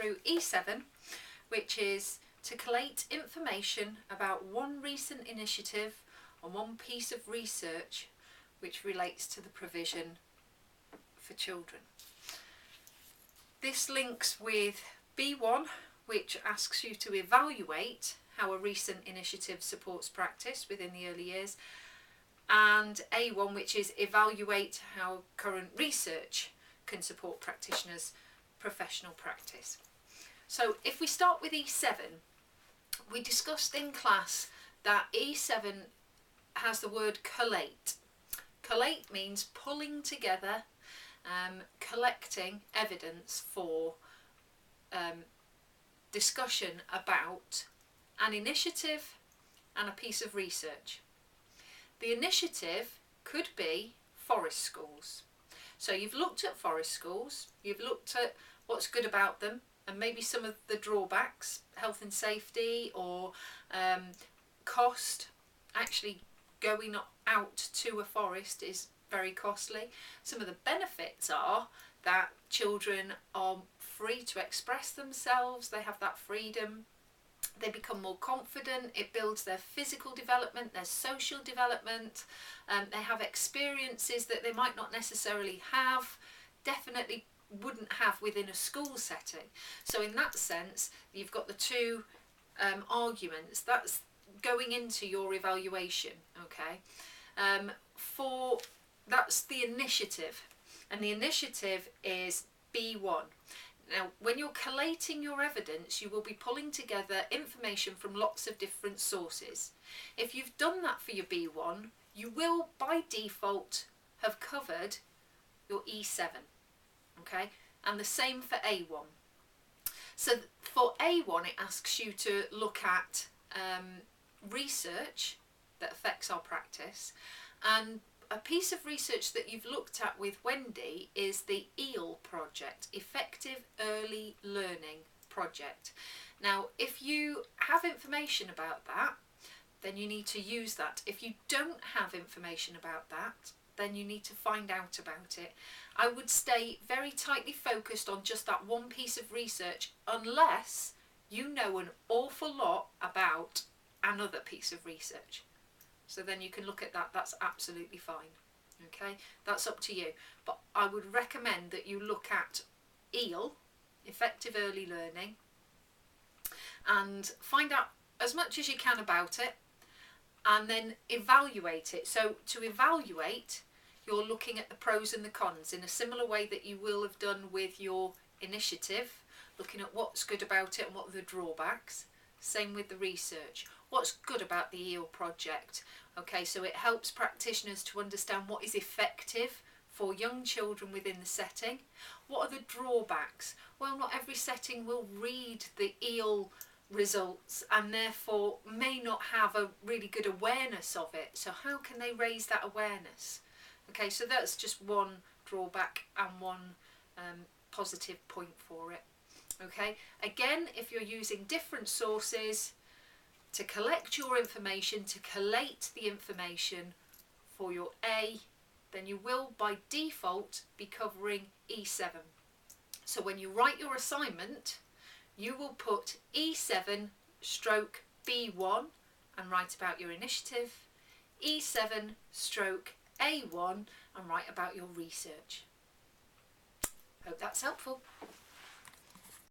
through E7, which is to collate information about one recent initiative and one piece of research which relates to the provision for children. This links with B1, which asks you to evaluate how a recent initiative supports practice within the early years, and A1, which is evaluate how current research can support practitioners' professional practice. So if we start with E7, we discussed in class that E7 has the word collate. Collate means pulling together, collecting evidence for discussion about an initiative and a piece of research. The initiative could be forest schools. So you've looked at forest schools, you've looked at what's good about them and maybe some of the drawbacks, health and safety or cost. Actually going out to a forest is very costly. Some of the benefits are that children are free to express themselves, they have that freedom, they become more confident, it builds their physical development, their social development, they have experiences that they might not necessarily have, definitely wouldn't have within a school setting. So in that sense, you've got the two arguments. That's going into your evaluation, okay? That's the initiative, and the initiative is B1. Now, when you're collating your evidence, you will be pulling together information from lots of different sources. If you've done that for your B1, you will, by default, have covered your E7, okay? And the same for A1. So for A1, it asks you to look at research that affects our practice, and a piece of research that you've looked at with Wendy is the EAL project, Effective Early Learning Project. Now, if you have information about that, then you need to use that. If you don't have information about that, then you need to find out about it. I would stay very tightly focused on just that one piece of research unless you know an awful lot about another piece of research. So then you can look at that, that's absolutely fine. Okay, that's up to you. But I would recommend that you look at EAL, Effective Early Learning, and find out as much as you can about it and then evaluate it. So to evaluate, you're looking at the pros and the cons in a similar way that you will have done with your initiative, looking at what's good about it and what are the drawbacks. Same with the research. What's good about the EAL project? Okay, so it helps practitioners to understand what is effective for young children within the setting. What are the drawbacks? Well, not every setting will read the EAL results and therefore may not have a really good awareness of it. So how can they raise that awareness? Okay, so that's just one drawback and one positive point for it. Okay, again, if you're using different sources to collect your information, to collate the information for your A, then you will by default be covering E7. So when you write your assignment, you will put E7 stroke B1 and write about your initiative, E7 stroke A1 and write about your research. Hope that's helpful.